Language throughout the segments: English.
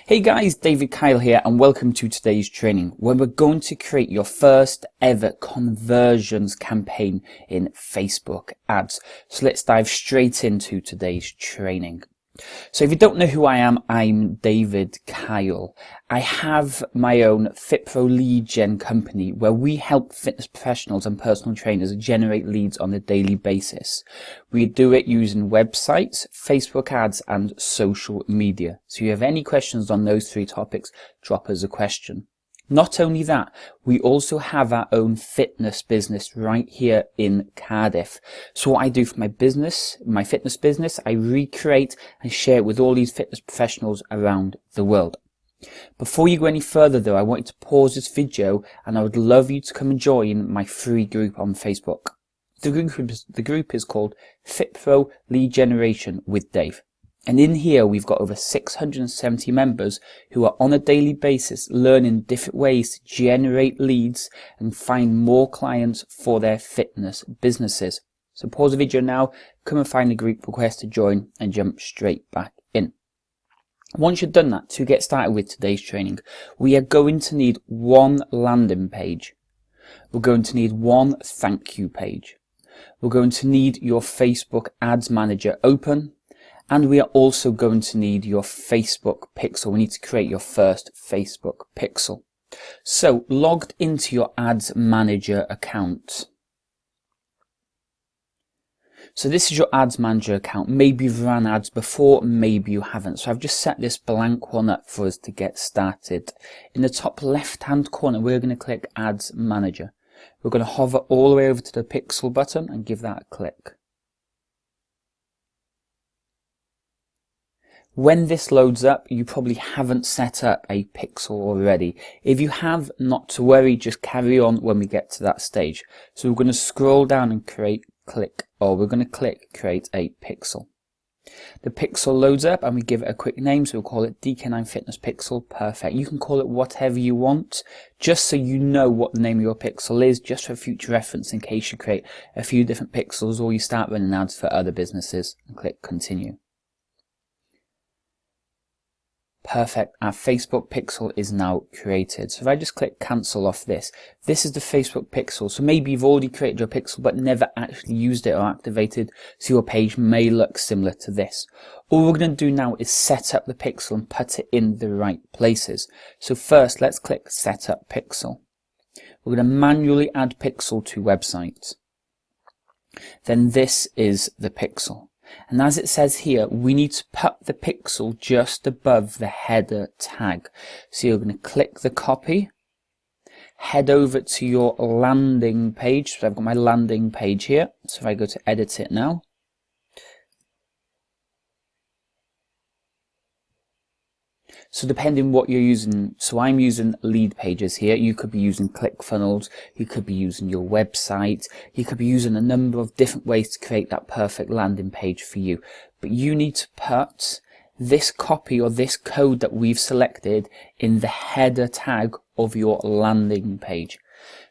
Hey guys, David Kyle here and welcome to today's training where we're going to create your first ever conversions campaign in Facebook ads. So let's dive straight into today's training. So if you don't know who I am, I'm David Kyle. I have my own FitPro lead gen company where we help fitness professionals and personal trainers generate leads on a daily basis. We do it using websites, Facebook ads and social media. So if you have any questions on those three topics, drop us a question. Not only that, we also have our own fitness business right here in Cardiff. So what I do for my business, my fitness business, I recreate and share it with all these fitness professionals around the world. Before you go any further though, I want you to pause this video and I would love you to come and join my free group on Facebook. The group is called FitPro Lead Generation with Dave. And in here, we've got over 670 members who are on a daily basis learning different ways to generate leads and find more clients for their fitness businesses. So pause the video now, come and find the group, request to join and jump straight back in. Once you've done that, to get started with today's training, we are going to need one landing page. We're going to need one thank you page. We're going to need your Facebook Ads Manager open. And we are also going to need your Facebook pixel. We need to create your first Facebook pixel. So logged into your Ads Manager account. So this is your Ads Manager account. Maybe you've run ads before, maybe you haven't. So I've just set this blank one up for us to get started. In the top left-hand corner, we're going to click Ads Manager. We're going to hover all the way over to the pixel button and give that a click. When this loads up, you probably haven't set up a pixel already. If you have, not to worry, just carry on when we get to that stage. So we're going to scroll down and we're going to click create a pixel. The pixel loads up and we give it a quick name, so we'll call it DK9 Fitness Pixel. Perfect. You can call it whatever you want, just so you know what the name of your pixel is, just for future reference in case you create a few different pixels or you start running ads for other businesses. And click continue. Perfect, our Facebook pixel is now created. So if I just click cancel off this is the Facebook pixel. So maybe you've already created your pixel but never actually used it or activated, so your page may look similar to this. All we're going to do now is set up the pixel and put it in the right places. So first let's click set up pixel. We're going to manually add pixel to website. Then this is the pixel. And as it says here, we need to put the pixel just above the header tag. So you're going to click the copy, head over to your landing page. So I've got my landing page here. So if I go to edit it now, so depending what you're using, so I'm using lead pages here. You could be using ClickFunnels, you could be using your website, you could be using a number of different ways to create that perfect landing page for you. But you need to put this copy or this code that we've selected in the header tag of your landing page.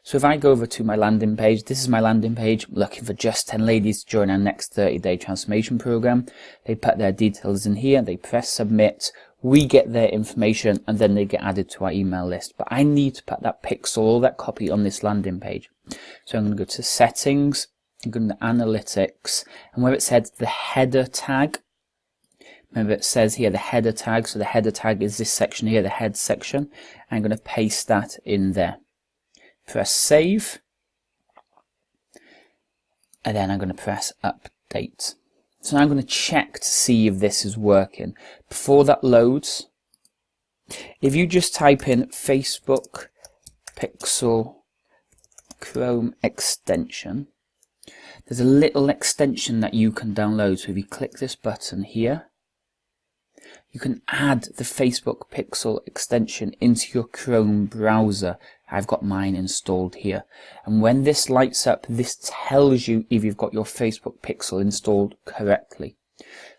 So if I go over to my landing page, this is my landing page. I'm looking for just 10 ladies to join our next 30-day transformation program. They put their details in here, they press submit. We get their information and then they get added to our email list. But I need to put that pixel or that copy on this landing page. So I'm going to go to settings, I'm going to analytics, and where it said the header tag, remember it says here the header tag, so the header tag is this section here, the head section. I'm going to paste that in there. Press save, and then I'm going to press update. So now I'm going to check to see if this is working. Before that loads, if you just type in Facebook Pixel Chrome extension, there's a little extension that you can download. So if you click this button here, you can add the Facebook Pixel extension into your Chrome browser. I've got mine installed here. And when this lights up, this tells you if you've got your Facebook Pixel installed correctly.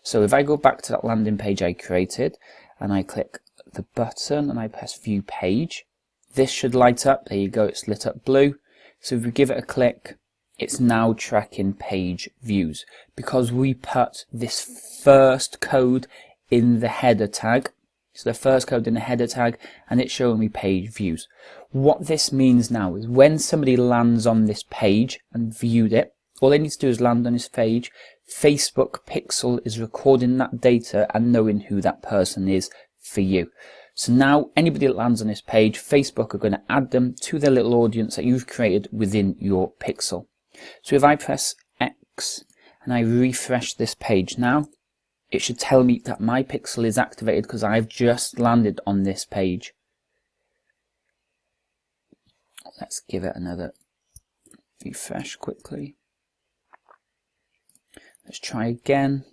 So if I go back to that landing page I created and I click the button and I press view page, this should light up. There you go, it's lit up blue. So if we give it a click, it's now tracking page views because we put this first code in the header tag So the first code in the header tag, and it's showing me page views. What this means now is when somebody lands on this page and viewed it, all they need to do is land on this page. Facebook Pixel is recording that data and knowing who that person is for you. So now anybody that lands on this page, Facebook are going to add them to their little audience that you've created within your pixel. So if I press X and I refresh this page now, it should tell me that my pixel is activated because I've just landed on this page. Let's give it another refresh quickly. Let's try again.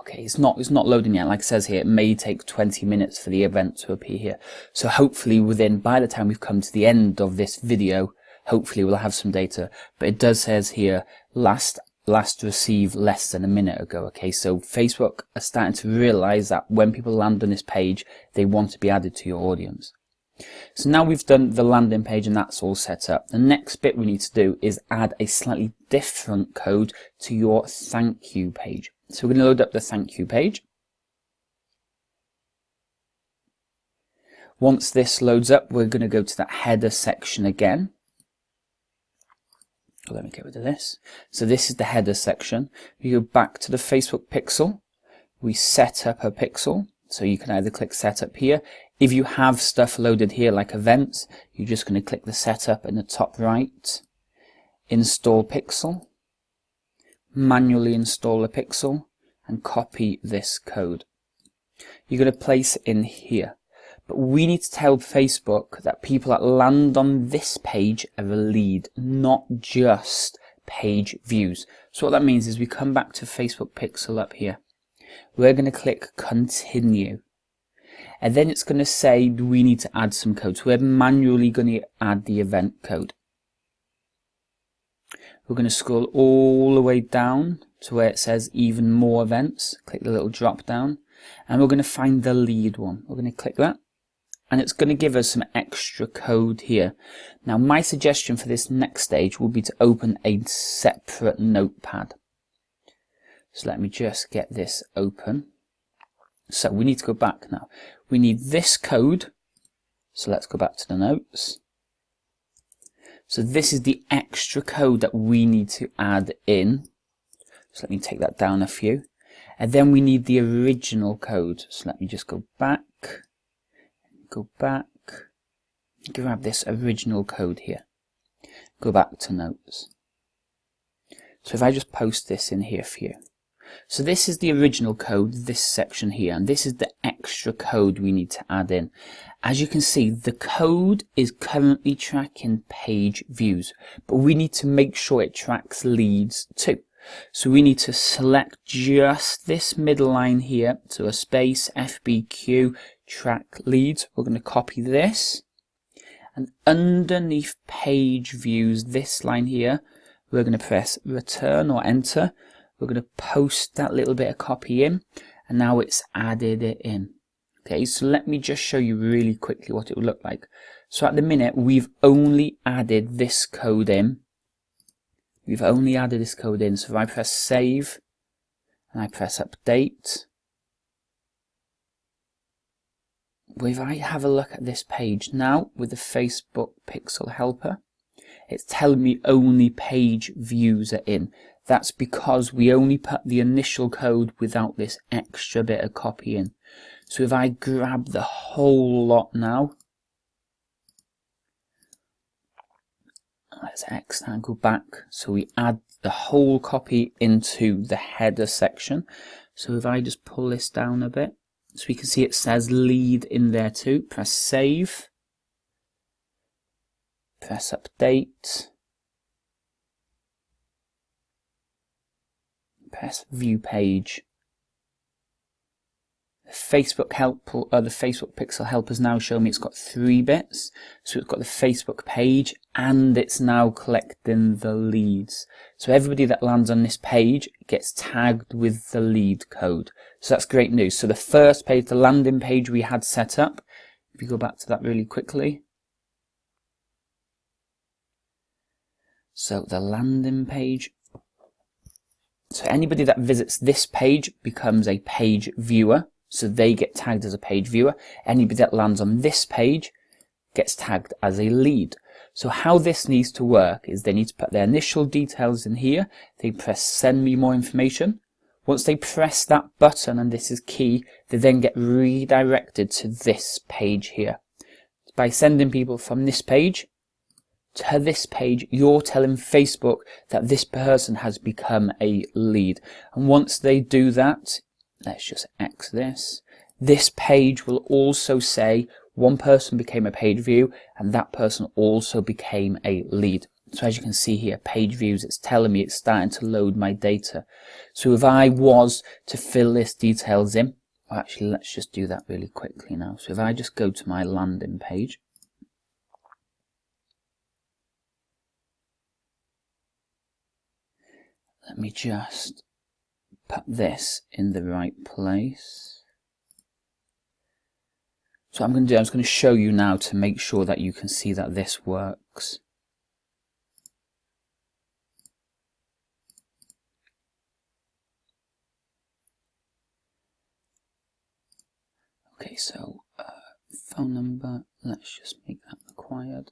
Okay, it's not loading yet. Like it says here, it may take 20 minutes for the event to appear here. So hopefully by the time we've come to the end of this video, hopefully we'll have some data. But it does says here, last received less than a minute ago. Okay, so Facebook are starting to realize that when people land on this page, they want to be added to your audience. So now we've done the landing page and that's all set up. The next bit we need to do is add a slightly different code to your thank you page. So we're going to load up the thank you page. Once this loads up, we're going to go to that header section again. Let me get rid of this. So this is the header section. We go back to the Facebook pixel. We set up a pixel. So you can either click setup here. If you have stuff loaded here like events, you're just going to click the setup in the top right. Install pixel. Manually install a pixel and copy this code. You're going to place it in here. But we need to tell Facebook that people that land on this page are a lead, not just page views. So what that means is we come back to Facebook Pixel up here. We're going to click continue. And then it's going to say we need to add some code. So we're manually going to add the event code. We're going to scroll all the way down to where it says even more events. Click the little drop down. And we're going to find the lead one. We're going to click that. And it's going to give us some extra code here. Now my suggestion for this next stage will be to open a separate notepad. So let me just get this open. So we need to go back now. We need this code. So let's go back to the notes. So this is the extra code that we need to add in. So let me take that down a few. And then we need the original code. So let me just go back. Go back, grab this original code here, go back to notes. So if I just post this in here for you. So this is the original code, this section here, and this is the extra code we need to add in. As you can see, the code is currently tracking page views, but we need to make sure it tracks leads too. So we need to select just this middle line here, so a space, FBQ, track leads. We're going to copy this, and underneath page views, this line here, we're going to press return or enter. We're going to post that little bit of copy in, and now it's added it in. Okay, so let me just show you really quickly what it will look like. So at the minute, we've only added this code in. We've only added this code in. So if I press save and I press update, if I have a look at this page now with the Facebook Pixel Helper, it's telling me only page views are in. That's because we only put the initial code without this extra bit of copy in. So if I grab the whole lot now, let's X and go back. So we add the whole copy into the header section. So if I just pull this down a bit, so we can see it says lead in there too. Press save. Press update. Press view page. The Facebook Pixel helpers now show me it's got 3 bits. So it's got the Facebook page and it's now collecting the leads. So everybody that lands on this page gets tagged with the lead code. So that's great news. So the first page, the landing page we had set up, if you go back to that really quickly. So the landing page, So anybody that visits this page becomes a page viewer. So they get tagged as a page viewer. Anybody that lands on this page gets tagged as a lead. So how this needs to work is they need to put their initial details in here. They press send me more information. Once they press that button, and this is key, they then get redirected to this page here. By sending people from this page to this page, you're telling Facebook that this person has become a lead. And once they do that, let's just X this. This page will also say one person became a page view and that person also became a lead. So as you can see here, page views, it's telling me it's starting to load my data. So if I was to fill this details in, well, actually let's just do that really quickly now. So if I just go to my landing page, let me just put this in the right place. So I'm going to do, I'm just going to show you now to make sure that you can see that this works. Okay, so phone number, let's just make that required.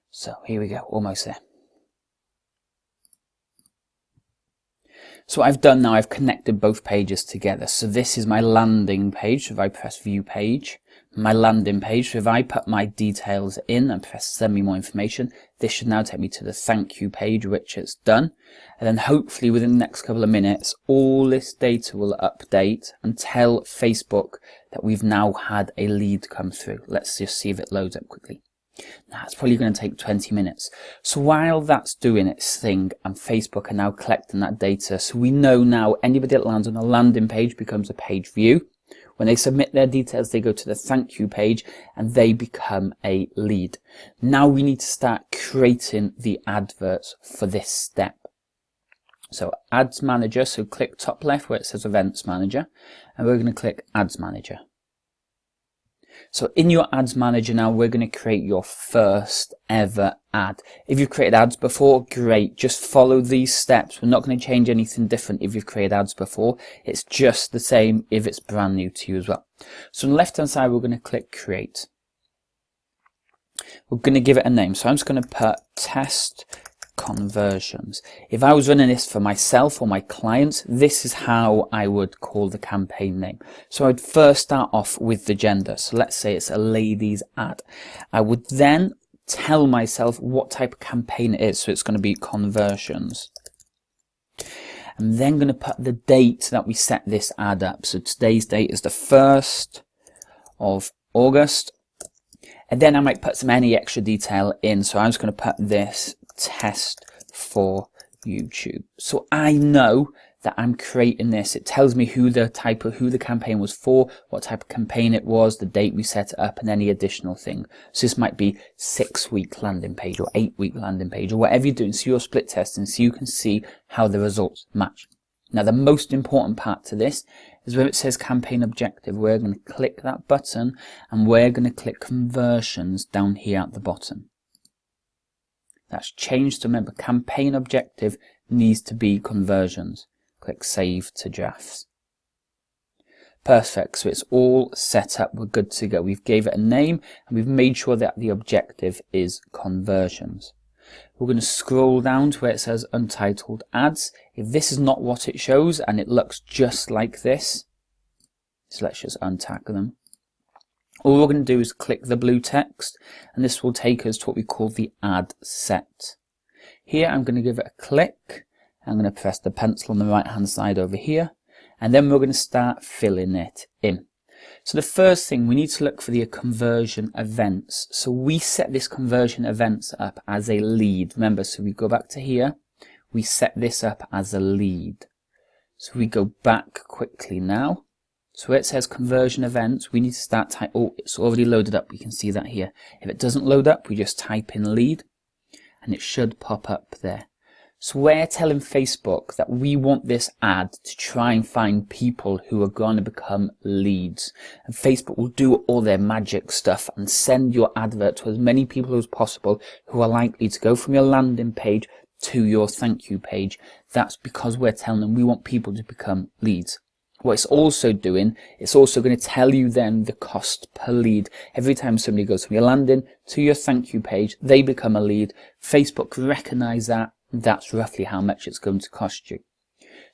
So here we go, almost there. So what I've done now, I've connected both pages together. So this is my landing page. So if I press view page, my landing page. So if I put my details in and press send me more information, this should now take me to the thank you page, which it's done. And then hopefully within the next couple of minutes, all this data will update and tell Facebook that we've now had a lead come through. Let's just see if it loads up quickly. Now it's probably going to take 20 minutes. So while that's doing its thing and Facebook are now collecting that data, so we know now anybody that lands on a landing page becomes a page view. When they submit their details, they go to the thank you page and they become a lead. Now we need to start creating the adverts for this step. So Ads Manager, so click top left where it says Events Manager, and we're going to click Ads Manager. So in your Ads Manager now, we're going to create your first ever ad. If you've created ads before, great. Just follow these steps. We're not going to change anything different if you've created ads before. It's just the same if it's brand new to you as well. So on the left hand side, we're going to click Create. We're going to give it a name. So I'm just going to put Test Conversions. If I was running this for myself or my clients, this is how I would call the campaign name. So I'd first start off with the gender. So let's say it's a ladies ad. I would then tell myself what type of campaign it is. So it's going to be conversions. I'm then going to put the date that we set this ad up. So today's date is the 1st of August. And then I might put some any extra detail in. So I'm just going to put this test for YouTube. So I know that I'm creating this. It tells me who the campaign was for, what type of campaign it was, the date we set it up, and any additional thing. So this might be 6-week landing page or 8-week landing page or whatever you're doing. So you're split testing so you can see how the results match. Now the most important part to this is where it says campaign objective. We're going to click that button and we're going to click conversions down here at the bottom. That's changed to, remember, campaign objective needs to be conversions. Click save to drafts. Perfect. So it's all set up. We're good to go. We've gave it a name and we've made sure that the objective is conversions. We're going to scroll down to where it says untitled ads. If this is not what it shows and it looks just like this, so let's just untack them. All we're going to do is click the blue text and this will take us to what we call the ad set. Here I'm going to give it a click. I'm going to press the pencil on the right hand side over here and then we're going to start filling it in. So the first thing, we need to look for the conversion events. So we set this conversion events up as a lead. Remember, so we go back to here, we set this up as a lead. So we go back quickly now. So where it says conversion events, we need to start type. Oh, it's already loaded up. We can see that here. If it doesn't load up, we just type in lead and it should pop up there. So we're telling Facebook that we want this ad to try and find people who are going to become leads. And Facebook will do all their magic stuff and send your advert to as many people as possible who are likely to go from your landing page to your thank you page. That's because we're telling them we want people to become leads. What it's also doing, it's also going to tell you then the cost per lead. Every time somebody goes from your landing to your thank you page, they become a lead. Facebook recognize that. That's roughly how much it's going to cost you.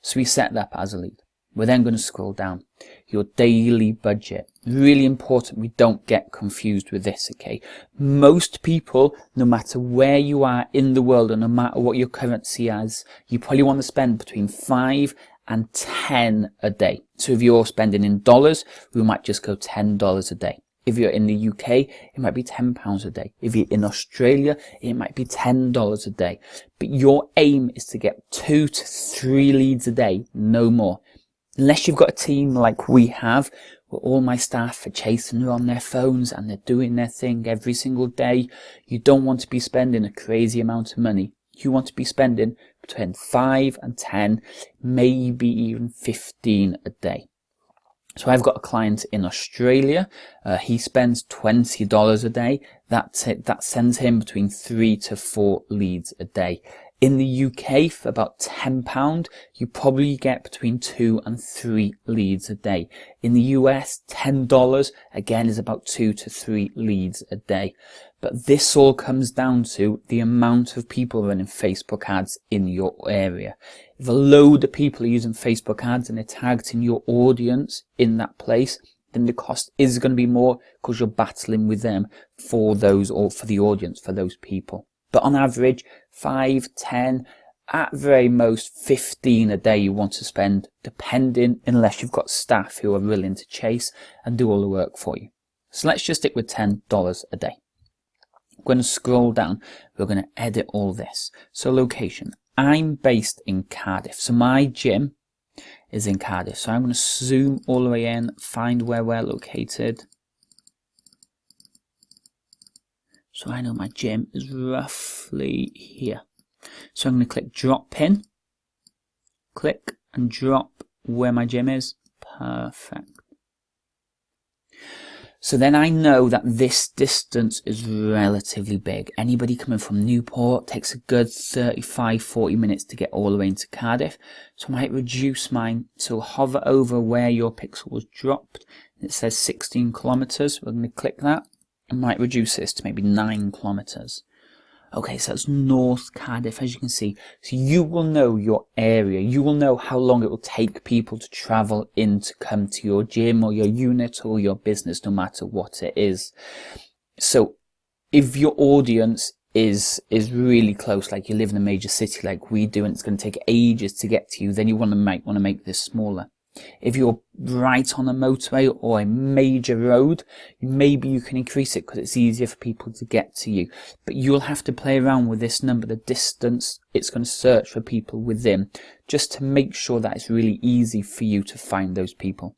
So we set that up as a lead. We're then going to scroll down. Your daily budget. Really important we don't get confused with this, okay? Most people, no matter where you are in the world and no matter what your currency is, you probably want to spend between 5 and 10 a day. So if you're spending in dollars, we might just go $10 a day. If you're in the UK, it might be £10 a day. If you're in Australia, it might be $10 a day. But your aim is to get 2 to 3 leads a day, no more. Unless you've got a team like we have, where all my staff are chasing her on their phones and they're doing their thing every single day, you don't want to be spending a crazy amount of money. You want to be spending between 5 and 10, maybe even 15 a day. So I've got a client in Australia. He spends $20 a day. That's it. That sends him between 3 to 4 leads a day. In the UK, for about £10, you probably get between 2 and 3 leads a day. In the US, $10 again is about 2 to 3 leads a day. But this all comes down to the amount of people running Facebook ads in your area. If a load of people are using Facebook ads and they're targeting your audience in that place, then the cost is going to be more because you're battling with them for those, or for the audience, for those people. But on average, 5, 10, at very most 15 a day you want to spend, depending, unless you've got staff who are willing to chase and do all the work for you. So let's just stick with $10 a day. We're going to scroll down. We're going to edit all this. So location. I'm based in Cardiff. So my gym is in Cardiff. So I'm going to zoom all the way in, find where we're located. So I know my gym is roughly here. So I'm going to click drop pin. Click and drop where my gym is. Perfect. So then I know that this distance is relatively big. Anybody coming from Newport takes a good 35, 40 minutes to get all the way into Cardiff. So I might reduce mine. So hover over where your pixel was dropped. It says 16 kilometers. We're going to click that. I might reduce this to maybe 9 kilometers. Okay, so that's North Cardiff, as you can see. So you will know your area. You will know how long it will take people to travel in to come to your gym or your unit or your business, no matter what it is. So if your audience is really close, like you live in a major city like we do, and it's going to take ages to get to you, then you want to make this smaller. If you're right on a motorway or a major road, maybe you can increase it because it's easier for people to get to you. But you'll have to play around with this number, the distance it's going to search for people within, just to make sure that it's really easy for you to find those people.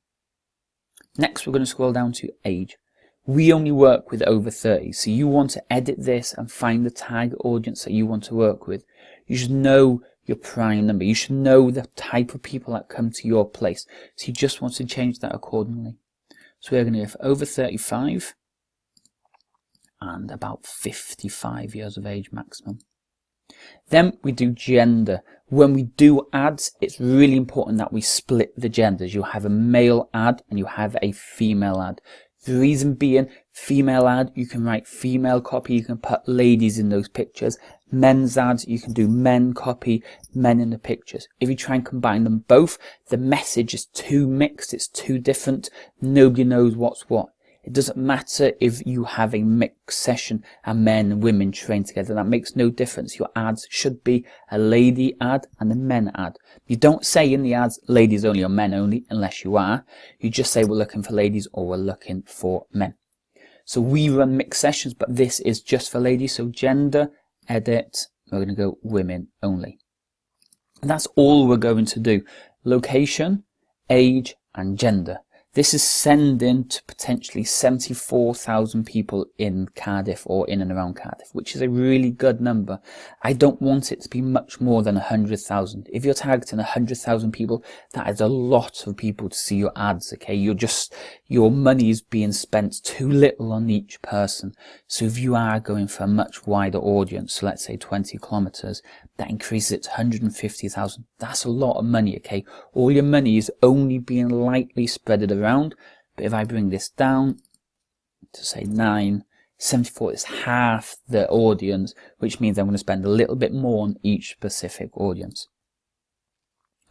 Next, we're going to scroll down to age. We only work with over 30, so you want to edit this and find the target audience that you want to work with. You should know your prime number. You should know the type of people that come to your place. So you just want to change that accordingly. So we're going to go for over 35 and about 55 years of age maximum. Then we do gender. When we do ads, it's really important that we split the genders. You have a male ad and you have a female ad. The reason being, female ad, you can write female copy, you can put ladies in those pictures. Men's ads, you can do men copy, men in the pictures. If you try and combine them both, the message is too mixed, it's too different, nobody knows what's what. It doesn't matter if you have a mixed session and men and women train together, that makes no difference. Your ads should be a lady ad and a men ad. You don't say in the ads ladies only or men only, unless you are. You just say we're looking for ladies or we're looking for men. So we run mixed sessions, but this is just for ladies. So gender, edit, we're going to go women only. And that's all we're going to do. Location, age, and gender. This is sending to potentially 74,000 people in Cardiff or in and around Cardiff, which is a really good number. I don't want it to be much more than 100,000. If you're targeting 100,000 people, that is a lot of people to see your ads, okay? Your money is being spent too little on each person. So if you are going for a much wider audience, so let's say 20 kilometers, that increases it to 150,000. That's a lot of money, okay? All your money is only being lightly spread around. But if I bring this down to say 74 is half the audience, which means I'm going to spend a little bit more on each specific audience.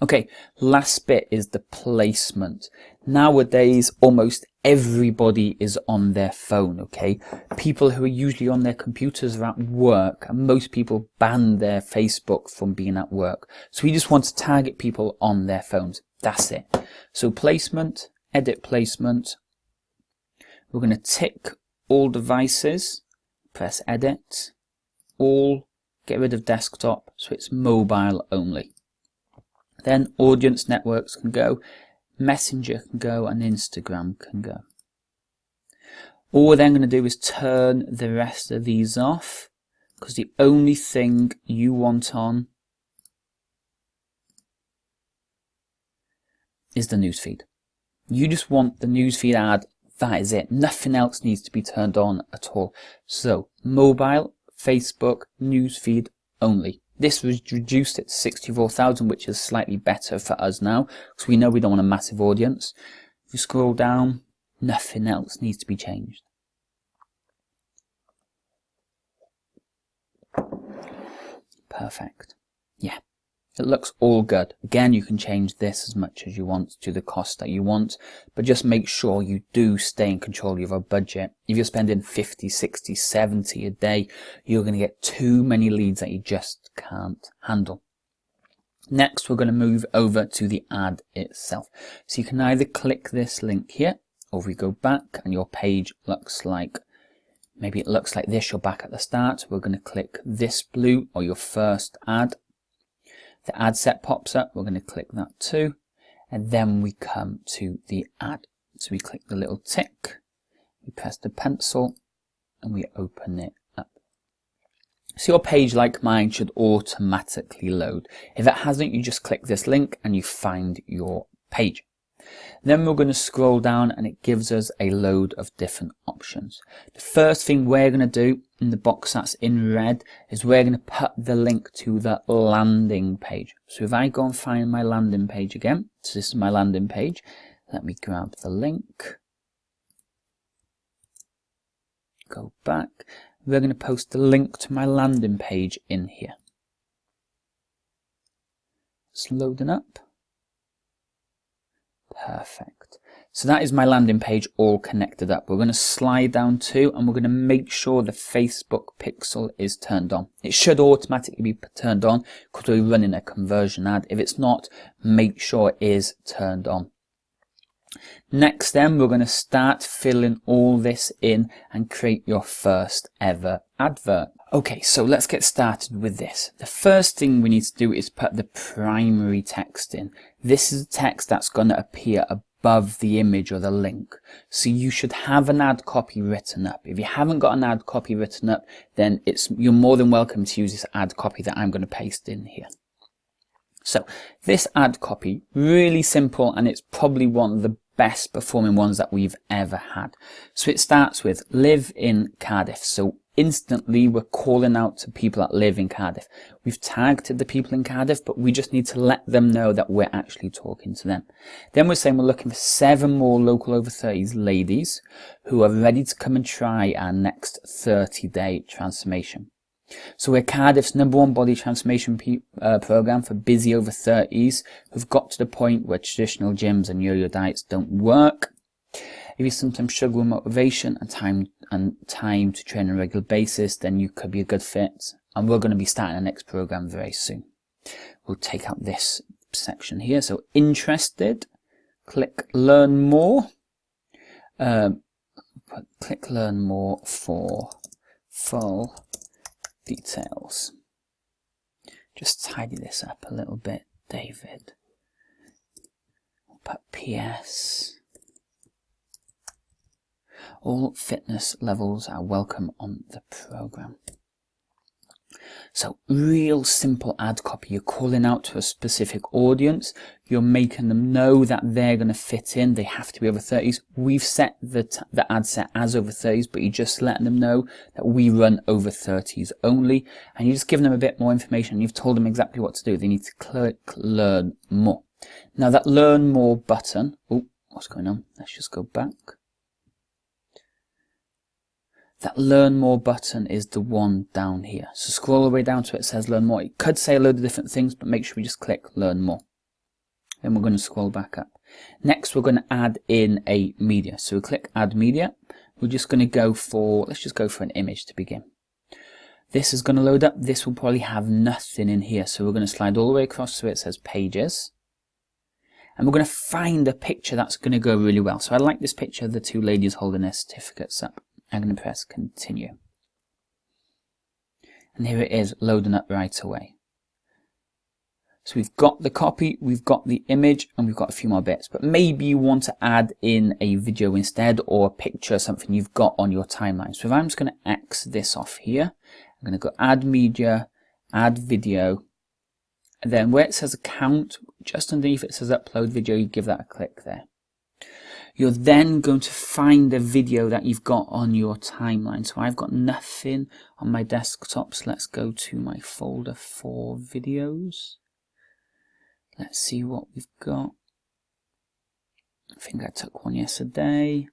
Okay, last bit is the placement. Nowadays, almost everybody is on their phone, okay? People who are usually on their computers are at work, and most people ban their Facebook from being at work. So we just want to target people on their phones. That's it. So placement, edit placement. We're going to tick all devices, press edit, all, get rid of desktop, so it's mobile only. Then audience networks can go, Messenger can go, and Instagram can go. All we're then going to do is turn the rest of these off, because the only thing you want on is the newsfeed. You just want the newsfeed ad, that is it. Nothing else needs to be turned on at all. So, mobile, Facebook, newsfeed only. This was reduced it to 64,000, which is slightly better for us now, because we know we don't want a massive audience. If you scroll down, nothing else needs to be changed. Perfect. Yeah, it looks all good. Again, you can change this as much as you want to the cost that you want, but just make sure you do stay in control of your budget. If you're spending 50, 60, 70 a day, you're going to get too many leads that you just can't handle. Next, we're going to move over to the ad itself. So you can either click this link here, or if we go back and your page looks like, maybe it looks like this, you're back at the start. We're going to click this blue or your first ad. The ad set pops up, we're going to click that too, and then we come to the ad. So we click the little tick, we press the pencil, and we open it up. So your page, like mine, should automatically load. If it hasn't, you just click this link and you find your page. Then we're going to scroll down and it gives us a load of different options. The first thing we're going to do in the box that's in red is we're going to put the link to the landing page. So if I go and find my landing page again, so this is my landing page, let me grab the link, go back, we're going to post the link to my landing page in here. It's loading up. Perfect. So that is my landing page all connected up. We're going to slide down to, and we're going to make sure the Facebook pixel is turned on. It should automatically be turned on because we're running a conversion ad. If it's not, make sure it is turned on. Next then, we're going to start filling all this in and create your first ever advert. Okay, so let's get started with this. The first thing we need to do is put the primary text in. This is the text that's going to appear above the image or the link. So you should have an ad copy written up. If you haven't got an ad copy written up, then you're more than welcome to use this ad copy that I'm going to paste in here. So this ad copy, really simple, and it's probably one of the best performing ones that we've ever had. So it starts with live in Cardiff. So instantly we're calling out to people that live in Cardiff. We've tagged the people in Cardiff, but we just need to let them know that we're actually talking to them. Then we're saying we're looking for 7 more local over 30s ladies who are ready to come and try our next 30-day transformation. So we're Cardiff's #1 body transformation program for busy over 30s who've got to the point where traditional gyms and yo-yo diets don't work. If you sometimes struggle with motivation and time to train on a regular basis, then you could be a good fit. And we're going to be starting our next program very soon. We'll take out this section here. So interested, click learn more. Click learn more for full details. Just tidy this up a little bit, David. We'll put PS. All fitness levels are welcome on the program. So real simple ad copy. You're calling out to a specific audience. You're making them know that they're going to fit in. They have to be over 30s. We've set the ad set as over 30s, but you're just letting them know that we run over 30s only. And you're just giving them a bit more information. You've told them exactly what to do. They need to click learn more. Now that learn more button, oh, what's going on? Let's just go back. That learn more button is the one down here. So scroll all the way down to it says learn more. It could say a load of different things, but make sure we just click learn more. Then we're going to scroll back up. Next, we're going to add in a media. So we click add media. We're just going to go for, let's just go for an image to begin. This is going to load up. This will probably have nothing in here. So we're going to slide all the way across to it says pages. And we're going to find a picture that's going to go really well. So I like this picture of the two ladies holding their certificates up. I'm going to press continue. And here it is loading up right away. So we've got the copy, we've got the image, and we've got a few more bits. But maybe you want to add in a video instead, or a picture, something you've got on your timeline. So if I'm just going to X this off here, I'm going to go add media, add video. And then where it says account, just underneath it says upload video, you give that a click there. You're then going to find a video that you've got on your timeline. So I've got nothing on my desktop. So let's go to my folder for videos. Let's see what we've got. I think I took one yesterday.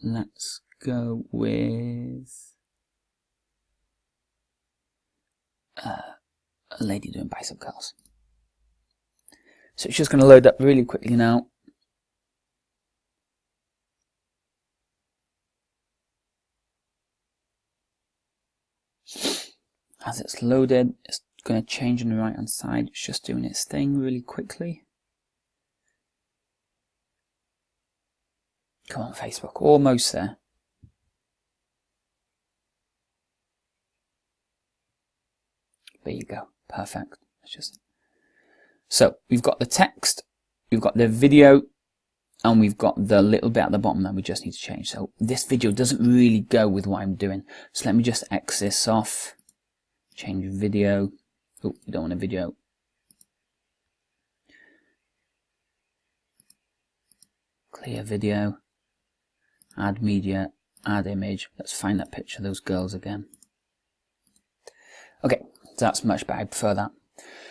Let's go with a lady doing bicep curls. So it's just going to load up really quickly now. As it's loaded, it's going to change on the right hand side. It's just doing its thing really quickly. Come on, Facebook, almost there. There you go, perfect. Let's just. So we've got the text, we've got the video, and we've got the little bit at the bottom that we just need to change. So this video doesn't really go with what I'm doing. So let me just X this off, change video. Oh, we don't want a video. Clear video, add media, add image. Let's find that picture of those girls again. Okay, that's much better. I prefer that.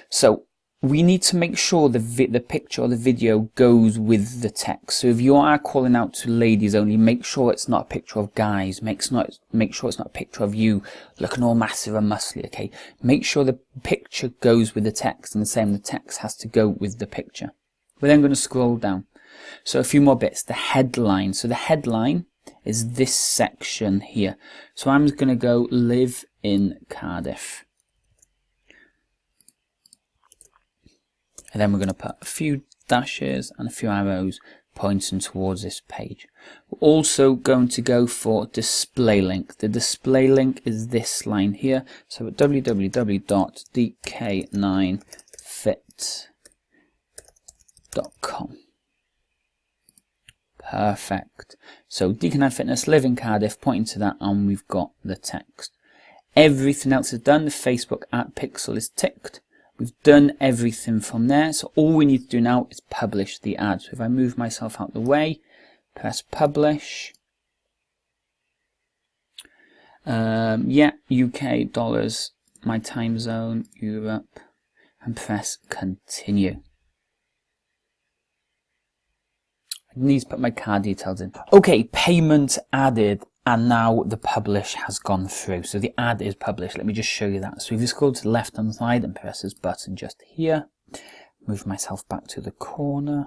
So we need to make sure the picture or the video goes with the text. So if you are calling out to ladies only, make sure it's not a picture of guys. Make sure it's not a picture of you looking all massive and muscly, okay? Make sure the picture goes with the text, and the same, the text has to go with the picture. We're then going to scroll down. So a few more bits. The headline. So the headline is this section here. So I'm going to go live in Cardiff. And then we're going to put a few dashes and a few arrows pointing towards this page. We're also going to go for display link. The display link is this line here. So at www.dk9fit.com. Perfect. So DK9 Fitness, live in Cardiff, pointing to that, and we've got the text. Everything else is done. The Facebook at pixel is ticked. We've done everything from there, so all we need to do now is publish the ad. So if I move myself out of the way, press publish. UK dollars, my time zone, Europe, and press continue. I need to put my card details in. Okay, payment added. And now the publish has gone through. So the ad is published. Let me just show you that. So if you scroll to the left hand side and press this button just here, move myself back to the corner.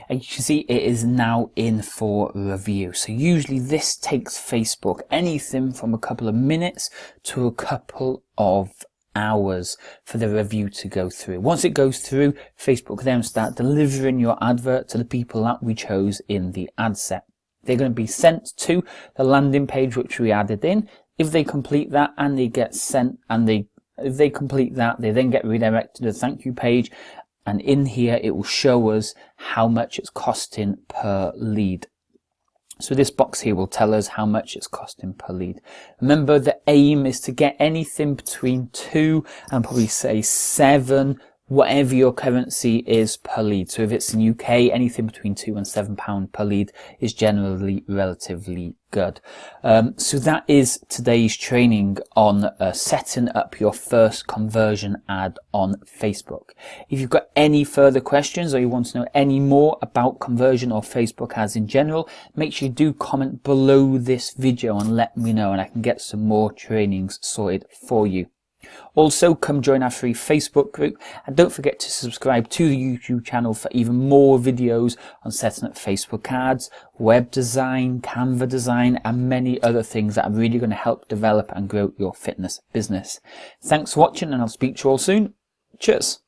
And you can see it is now in for review. So usually this takes Facebook anything from a couple of minutes to a couple of hours for the review to go through. Once it goes through, Facebook then start delivering your advert to the people that we chose in the ad set. They're going to be sent to the landing page which we added in. If they complete that and they get sent, and if they complete that, they then get redirected to the thank you page, and in here it will show us how much it's costing per lead. So this box here will tell us how much it's costing per lead. Remember, the aim is to get anything between 2 and probably say 7, whatever your currency is, per lead. So if it's in UK, anything between £2 and £7 per lead is generally relatively good. So that is today's training on setting up your first conversion ad on Facebook. If you've got any further questions or you want to know any more about conversion or Facebook ads in general, make sure you do comment below this video and let me know, and I can get some more trainings sorted for you. Also, come join our free Facebook group, and don't forget to subscribe to the YouTube channel for even more videos on setting up Facebook ads, web design, Canva design, and many other things that are really going to help develop and grow your fitness business. Thanks for watching, and I'll speak to you all soon. Cheers.